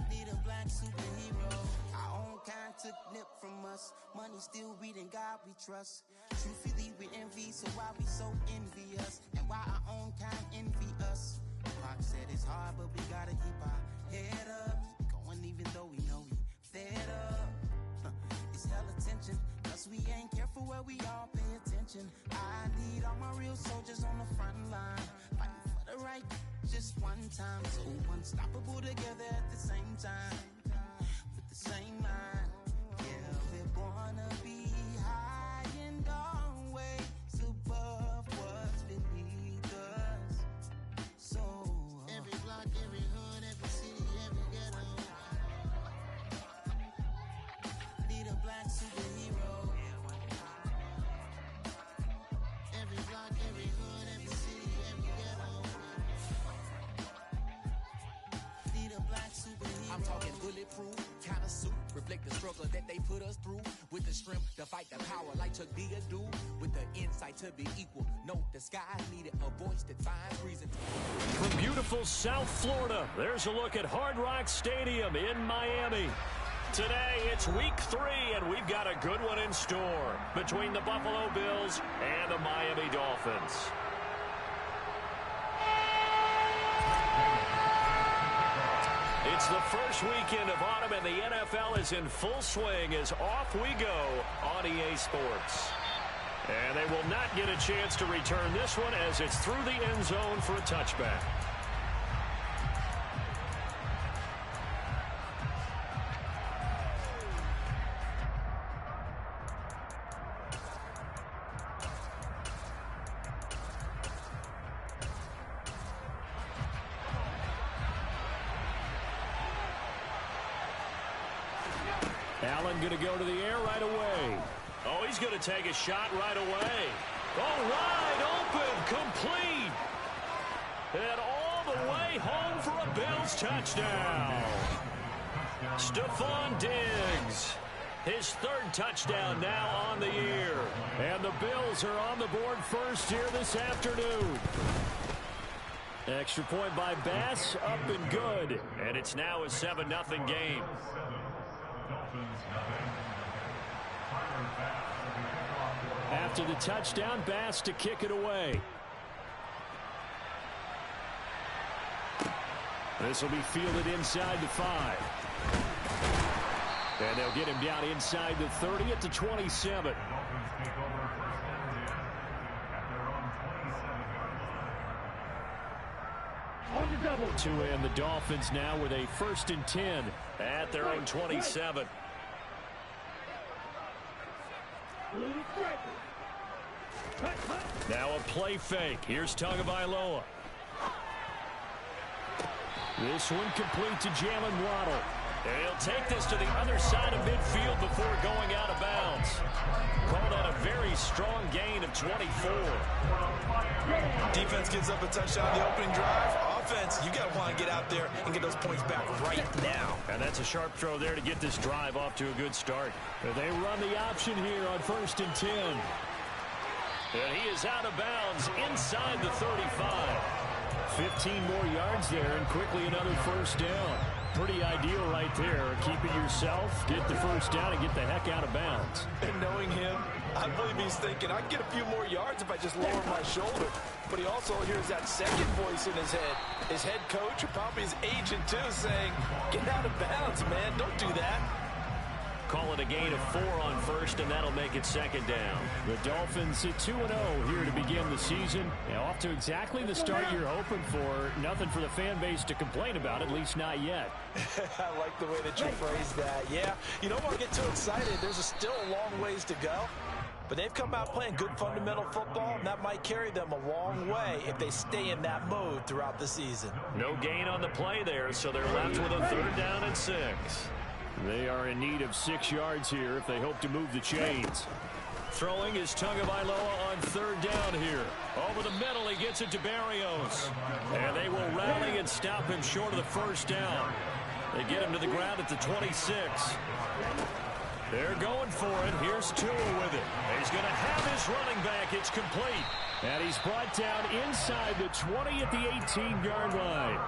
Need a black superhero. Our own kind took nip from us. Money still reading God we trust. Truthfully we envy, so why we so envious? And why our own kind envy us? Pac said it's hard, but we gotta keep our head up. Going even though we know we fed up. It's hella tension, cause we ain't careful where we all pay attention. I need all my real soldiers on the front line, fighting for the right just one time. So unstoppable together at the same time, with the same mind. Yeah, we're born to be high and always above what's beneath us. So every block, every hood, every city, every ghetto. Need a black superhero. Every block, every hood, every city, every ghetto. Need a black superhero. I'm talking bulletproof, kind of suit, reflect the struggle that they put us through. With the strength to fight the power like Chuck D do. With the insight to be equal. Note the sky needed a voice that finds reason. From beautiful South Florida, there's a look at Hard Rock Stadium in Miami. Today, it's week 3, and we've got a good one in store between the Buffalo Bills and the Miami Dolphins. It's the first weekend of autumn, and the NFL is in full swing as off we go on EA Sports. And they will not get a chance to return this one as it's through the end zone for a touchback. Allen going to go to the air right away. Oh, he's going to take a shot right away. Oh, wide open, complete. And all the way home for a Bills touchdown. Stephon Diggs, his third touchdown now on the year. And the Bills are on the board first here this afternoon. Extra point by Bass, up and good. And it's now a 7-0 game. After the touchdown, Bass to kick it away. This will be fielded inside the 5. And they'll get him down inside the 30 at the 27. To end the Dolphins now with a 1st and 10 at their own 27. Now a play fake. Here's Tagovailoa. This one complete to Jalen Waddle. And he'll take this to the other side of midfield before going out of bounds. Call that a very strong gain of 24. Defense gives up a touchdown on the opening drive. Offense, you got to want to get out there and get those points back right now. And that's a sharp throw there to get this drive off to a good start. They run the option here on 1st and 10. And he is out of bounds inside the 35. 15 more yards there and quickly another 1st down. Pretty ideal right there. Keep it yourself, get the 1st down, and get the heck out of bounds. And knowing him, I believe he's thinking, I can get a few more yards if I just lower my shoulder. But he also hears that second voice in his head. His head coach, or probably his agent too, saying, get out of bounds, man. Don't do that. Call it a gain of 4 on 1st, and that'll make it 2nd down. The Dolphins at 2-0 here to begin the season. Off to exactly the start you're hoping for. Nothing for the fan base to complain about, at least not yet. I like the way that you phrased that. Yeah, you don't want to get too excited. There's still a long ways to go. But they've come out playing good fundamental football, and that might carry them a long way if they stay in that mode throughout the season. No gain on the play there, so they're left with a 3rd down and 6. They are in need of 6 yards here if they hope to move the chains. Throwing is Tagovailoa on 3rd down here. Over the middle, he gets it to Barrios. And they will rally and stop him short of the 1st down. They get him to the ground at the 26. They're going for it. Here's Tua with it. He's going to have his running back. It's complete. And he's brought down inside the 20 at the 18-yard line.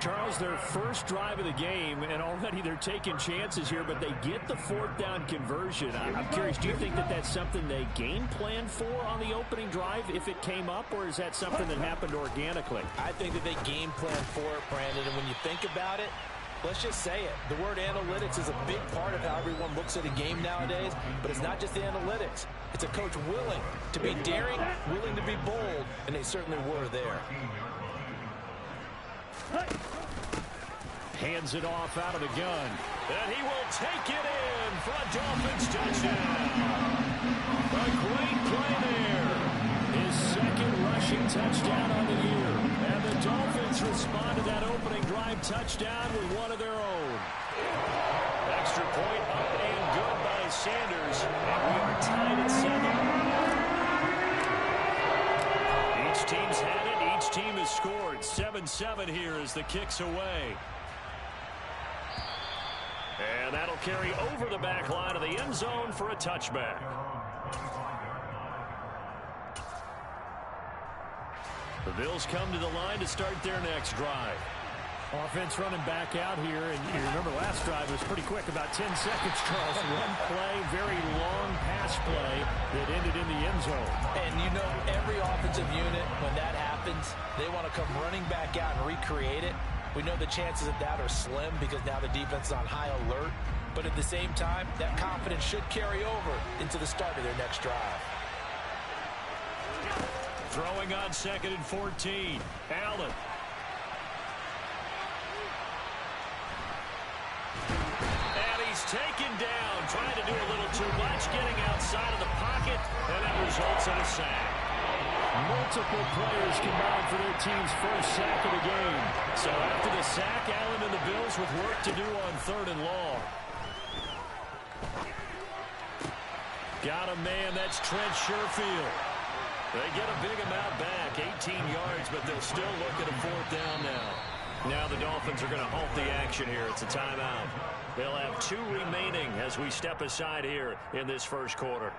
Charles, their first drive of the game, and already they're taking chances here, but they get the 4th down conversion. I'm curious, do you think that that's something they game planned for on the opening drive if it came up, or is that something that happened organically? I think that they game planned for it, Brandon, and when you think about it, let's just say it. The word analytics is a big part of how everyone looks at a game nowadays, but it's not just the analytics. It's a coach willing to be daring, willing to be bold, and they certainly were there. Hands it off out of the gun. And he will take it in for a Dolphins touchdown. A great play there. His 2nd rushing touchdown on the year. And the Dolphins respond to that opening drive touchdown with one of their own. Extra point up and good by Sanders. And we are tied at 7. Each team's had it. Each team has scored. 7-7 here as the kick's away. And that'll carry over the back line of the end zone for a touchback. The Bills come to the line to start their next drive. Offense running back out here, and you remember last drive was pretty quick, about 10 seconds, Charles. One play, very long pass play that ended in the end zone. And you know, every offensive unit, when that happens, they want to come running back out and recreate it. We know the chances of that are slim because now the defense is on high alert. But at the same time, that confidence should carry over into the start of their next drive. Throwing on 2nd and 14. Allen. And he's taken down, trying to do a little too much, getting outside of the pocket, and that results in a sack. Multiple players combined for their team's first sack of the game. So after the sack, Allen and the Bills with work to do on 3rd and long. Got a man, that's Trent Sherfield. They get a big amount back, 18 yards, but they'll still look at a 4th down now. Now the Dolphins are going to halt the action here. It's a timeout. They'll have 2 remaining as we step aside here in this first quarter.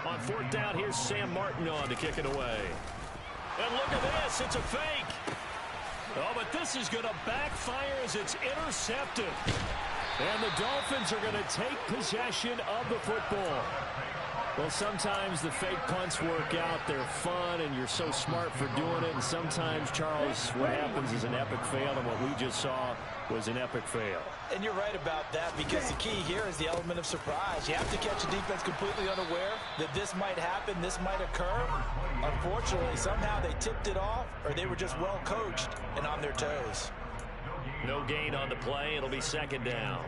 On 4th down, here's Sam Martin on to kick it away. And look at this, it's a fake. Oh, but this is going to backfire as it's intercepted. And the Dolphins are going to take possession of the football. Well, sometimes the fake punts work out. They're fun, and you're so smart for doing it. And sometimes, Charles, what happens is an epic fail, and what we just saw was an epic fail. And you're right about that, because the key here is the element of surprise. You have to catch a defense completely unaware that this might happen, this might occur. Unfortunately, somehow they tipped it off, or they were just well coached and on their toes. No gain on the play. It'll be 2nd down.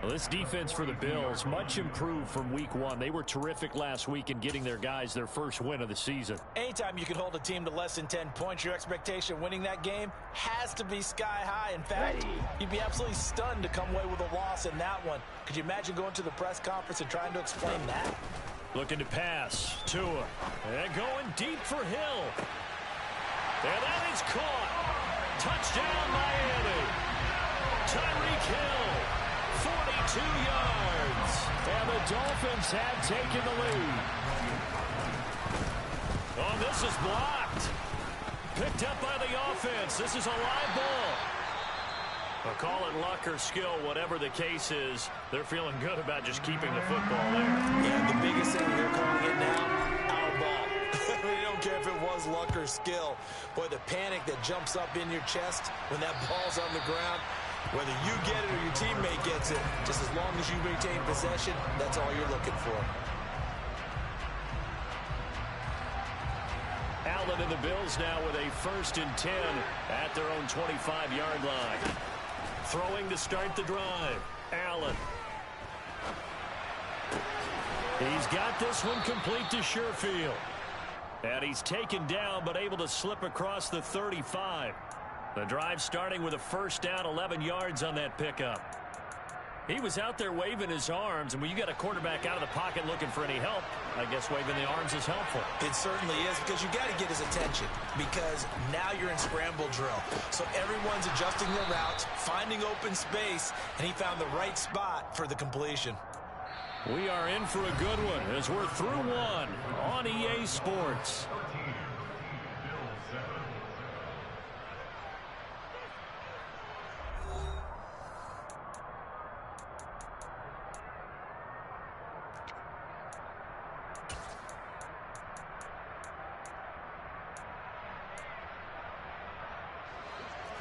Well, this defense for the Bills, much improved from week 1. They were terrific last week in getting their guys their first win of the season. Anytime you can hold a team to less than 10 points, your expectation of winning that game has to be sky high. In fact, you'd be absolutely stunned to come away with a loss in that one. Could you imagine going to the press conference and trying to explain that? Looking to pass. Tua. And going deep for Hill. And that is caught. Touchdown, Miami. Tyreek Hill. 42 yards. And the Dolphins have taken the lead. Oh, this is blocked. Picked up by the offense. This is a live ball. Well, call it luck or skill, whatever the case is. They're feeling good about just keeping the football there. Yeah, the biggest thing they're calling it now, our ball. They don't care if it was luck or skill. Boy, the panic that jumps up in your chest when that ball's on the ground, whether you get it or your teammate gets it, just as long as you retain possession, that's all you're looking for. Allen and the Bills now with a 1st and 10 at their own 25-yard line. Throwing to start the drive. Allen. He's got this one complete to Sherfield. And he's taken down but able to slip across the 35. The drive starting with a 1st down, 11 yards on that pickup. He was out there waving his arms, and when you got a quarterback out of the pocket looking for any help, I guess waving the arms is helpful. It certainly is, because you got to get his attention, because now you're in scramble drill. So everyone's adjusting their routes, finding open space, and he found the right spot for the completion. We are in for a good one as we're through one on EA Sports.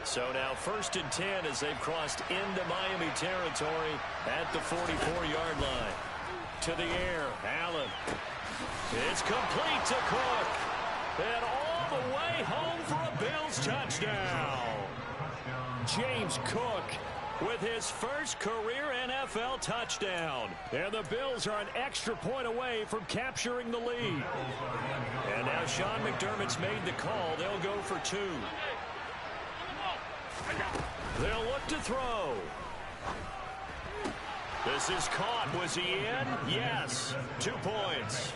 So now 1st and 10 as they've crossed into Miami territory at the 44-yard line. To the air, Allen. It's complete to Cook. And all the way home for a Bills touchdown. James Cook with his first career NFL touchdown. And the Bills are an extra point away from capturing the lead. And now Sean McDermott's made the call. They'll go for 2. They'll look to throw. This is caught. Was he in? Yes. 2 points.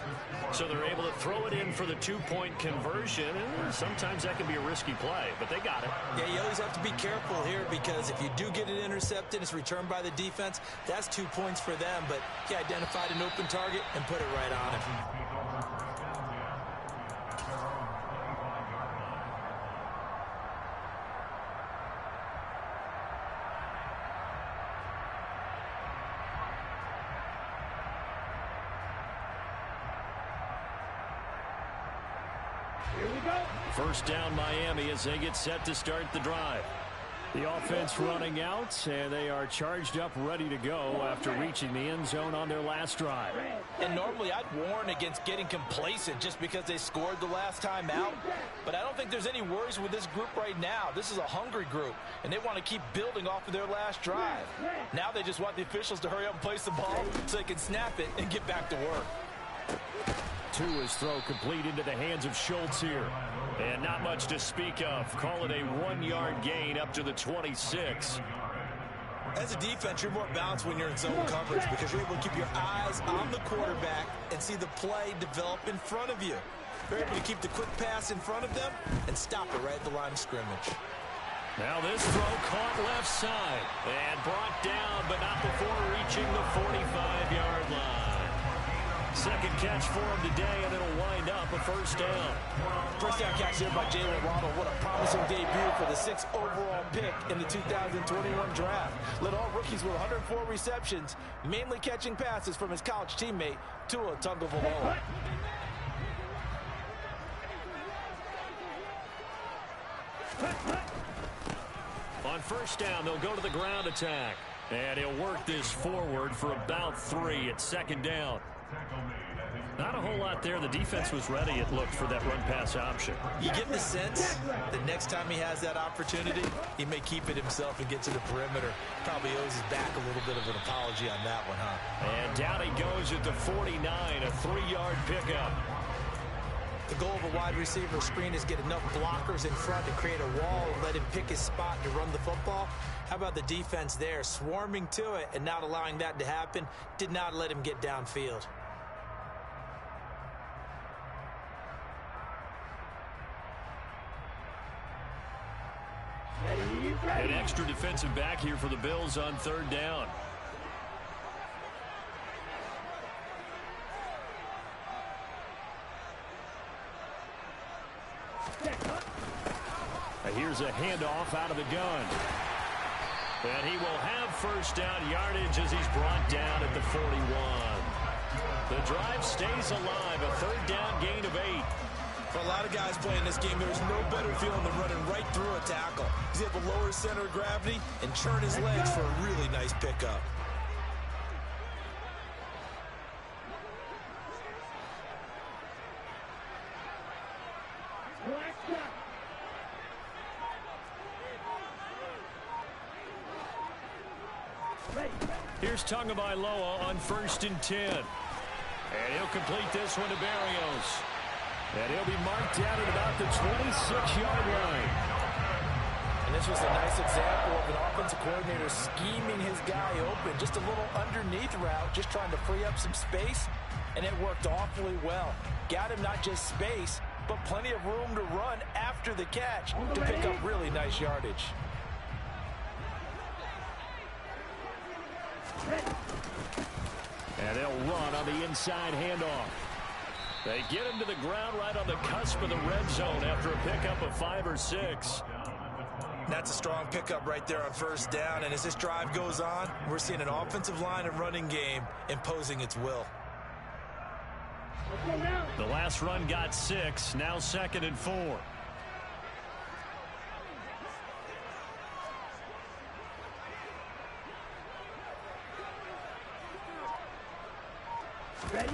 So they're able to throw it in for the 2-point conversion. And sometimes that can be a risky play, but they got it. Yeah, you always have to be careful here, because if you do get it intercepted, it's returned by the defense. That's 2 points for them, but he identified an open target and put it right on him. Here we go. First down Miami as they get set to start the drive. The offense running out, and they are charged up, ready to go after reaching the end zone on their last drive. And normally I'd warn against getting complacent just because they scored the last time out. But I don't think there's any worries with this group right now. This is a hungry group, and they want to keep building off of their last drive. Now they just want the officials to hurry up and place the ball so they can snap it and get back to work. 2 is throw complete into the hands of Schultz here. And not much to speak of. Call it a 1-yard gain up to the 26. As a defense, you're more balanced when you're in zone coverage, because you're able to keep your eyes on the quarterback and see the play develop in front of you. You're able to keep the quick pass in front of them and stop it right at the line of scrimmage. Now this throw caught left side and brought down, but not before reaching the 45-yard line. Second catch for him today, and it'll wind up a first down. First down catch there by Jalen Waddle. What a promising debut for the 6th overall pick in the 2021 draft. Led all rookies with 104 receptions, mainly catching passes from his college teammate, Tua Tagovailoa. On first down, they'll go to the ground attack. And he'll work this forward for about 3 at second down. Not a whole lot there. The defense was ready, it looked, for that run-pass option. You get the sense that next time he has that opportunity, he may keep it himself and get to the perimeter. Probably owes his back a little bit of an apology on that one, huh? And down he goes at the 49, a 3-yard pickup. The goal of a wide receiver screen is get enough blockers in front to create a wall and let him pick his spot to run the football. How about the defense there, swarming to it and not allowing that to happen? Did not let him get downfield. An extra defensive back here for the Bills on third down. Here's a handoff out of the gun. And he will have first down yardage as he's brought down at the 41. The drive stays alive, a third down gain of 8. For a lot of guys playing this game, there's no better feeling than running right through a tackle. He's able to lower his center of gravity and churn his legs for a really nice pickup. Here's Tagovailoa on 1st and 10. And he'll complete this one to Berrios. And he'll be marked down at about the 26-yard line. And This was a nice example of an offensive coordinator scheming his guy open. Just a little underneath route, just trying to free up some space, and it worked awfully well. Got him not just space, but plenty of room to run after the catch to pick up really nice yardage. And they'll run on the inside handoff. They get him to the ground right on the cusp of the red zone after a pickup of 5 or 6. That's a strong pickup right there on first down. And as this drive goes on, we're seeing an offensive line and running game imposing its will. The last run got 6. Now 2nd and 4. Ready?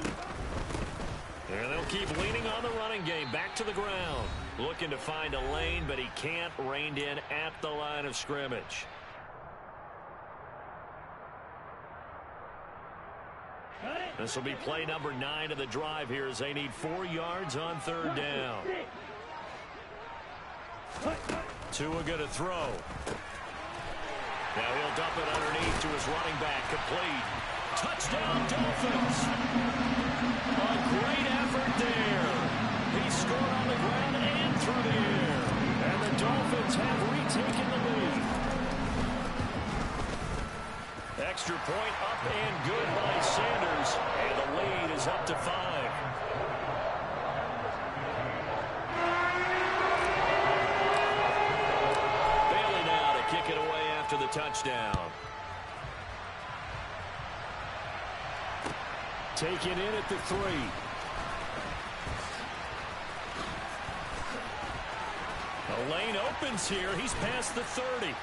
There they'll keep leaning on the running game. Back to the ground. Looking to find a lane, but he can't. Reined in at the line of scrimmage. This will be play number 9 of the drive here as they need 4 yards on 3rd down. Tua going to throw. Now he'll dump it underneath to his running back. Complete. Touchdown, Dolphins. A great effort there. He scored on the ground and through the air. And the Dolphins have retaken the lead. Extra point up and good by Sanders. And the lead is up to 5. Bailey now to kick it away after the touchdown. Taken in at the 3. The lane opens here. He's past the 30.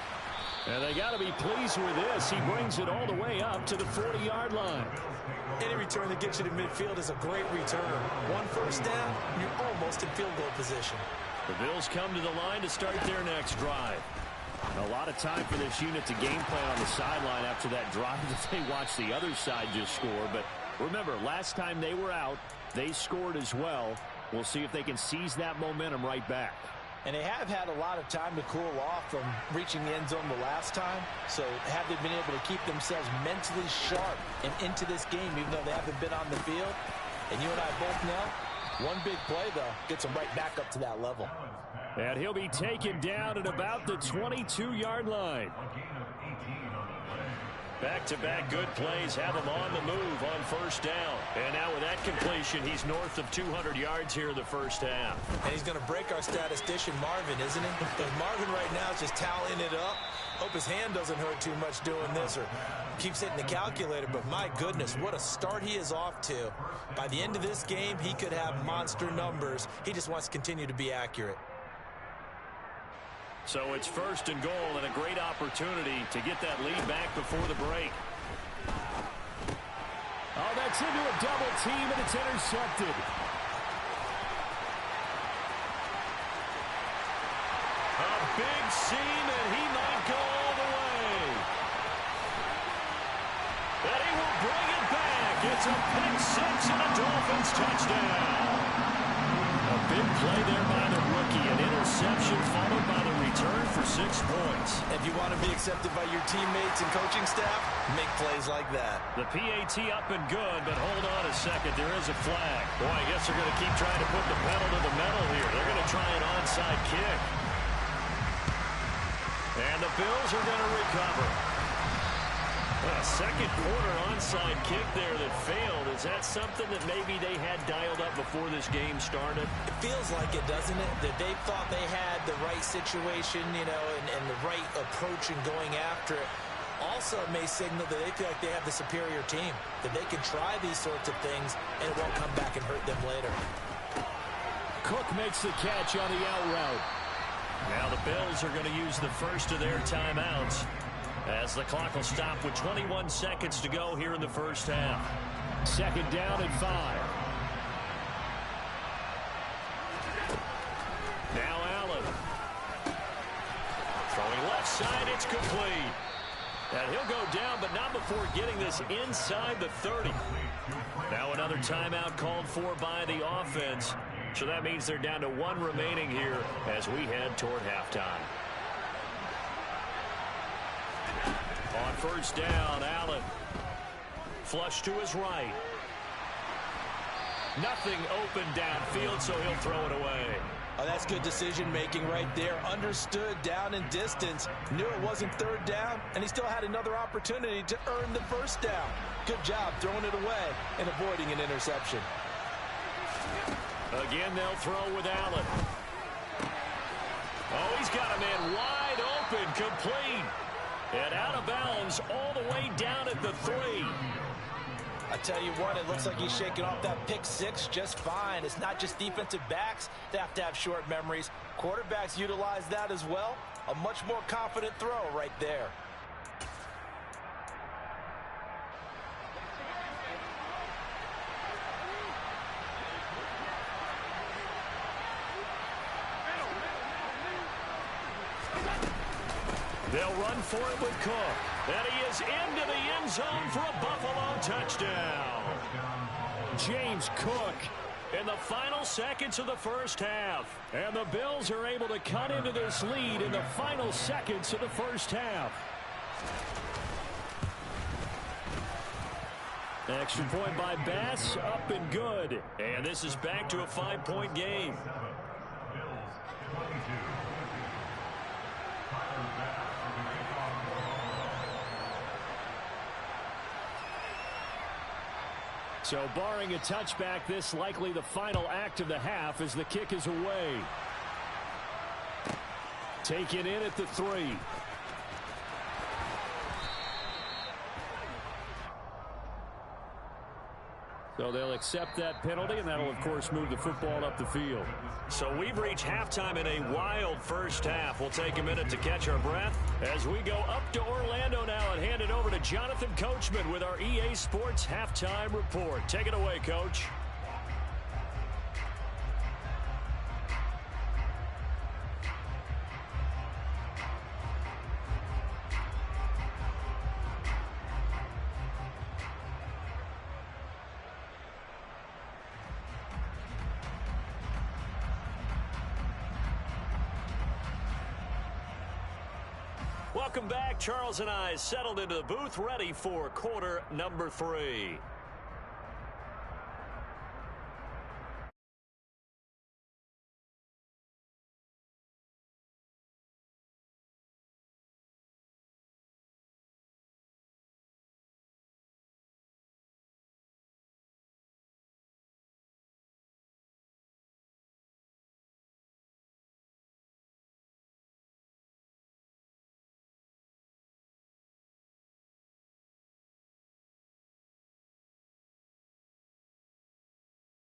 And they got to be pleased with this. He brings it all the way up to the 40-yard line. Any return that gets you to midfield is a great return. 1 first down, you're almost in field goal position. The Bills come to the line to start their next drive. A lot of time for this unit to game plan on the sideline after that drive that they watched the other side just score. But remember, last time they were out, they scored as well. We'll see if they can seize that momentum right back. And they have had a lot of time to cool off from reaching the end zone the last time. So have they been able to keep themselves mentally sharp and into this game, even though they haven't been on the field? And you and I both know, one big play, though, gets them right back up to that level. And he'll be taken down at about the 22-yard line. Back-to-back good plays have him on the move on first down. And now with that completion, he's north of 200 yards here in the first half. And he's going to break our statistician, Marvin, isn't he? But Marvin right now is just tallying it up. Hope his hand doesn't hurt too much doing this or keeps hitting the calculator. But my goodness, what a start he is off to. By the end of this game, he could have monster numbers. He just wants to continue to be accurate. So it's 1st and goal and a great opportunity to get that lead back before the break. Oh, that's into a double team, and it's intercepted. A big seam, and he might go all the way. And he will bring it back. It's a pick 6 and a Dolphins touchdown. A big play there by the rookie. An interception followed by the return for 6 points. If you want to be accepted by your teammates and coaching staff, make plays like that. The PAT up and good, but hold on a second. There is a flag. Boy, I guess they're going to keep trying to put the pedal to the metal here. They're going to try an onside kick. And the Bills are going to recover. A second quarter onside kick there that failed. Is that something that maybe they had dialed up before this game started? It feels like it, doesn't it? That they thought they had the right situation, you know, and the right approach in going after it. Also, it may signal that they feel like they have the superior team, that they can try these sorts of things and it won't come back and hurt them later. Cook makes the catch on the out route. Now the Bills are going to use the first of their timeouts, as the clock will stop with 21 seconds to go here in the first half. 2nd down and 5. Now Allen. Throwing left side, it's complete. And he'll go down, but not before getting this inside the 30. Now another timeout called for by the offense. So that means they're down to 1 remaining here as we head toward halftime. first down. Allen. Flush to his right. Nothing open downfield, so he'll throw it away. Oh, that's good decision-making right there. Understood down and distance. Knew it wasn't third down, and he still had another opportunity to earn the first down. Good job throwing it away and avoiding an interception. Again, they'll throw with Allen. Oh, he's got a man wide open, complete. And out of bounds all the way down at the 3. I tell you what, it looks like he's shaking off that pick six just fine. It's not just defensive backs that have to have short memories. Quarterbacks utilize that as well. A much more confident throw right there. They'll run for it with Cook. And he is into the end zone for a Buffalo touchdown. James Cook in the final seconds of the first half. And the Bills are able to cut into this lead in the final seconds of the first half. Extra point by Bass, up and good. And this is back to a 5-point game. So barring a touchback, this likely the final act of the half as the kick is away. Taken in at the 3. So they'll accept that penalty, and that'll, of course, move the football up the field. So we've reached halftime in a wild first half. We'll take a minute to catch our breath as we go up to Orlando now and hand it over to Jonathan Coachman with our EA Sports Halftime Report. Take it away, Coach. Welcome back. Charles and I settled into the booth ready for quarter number 3.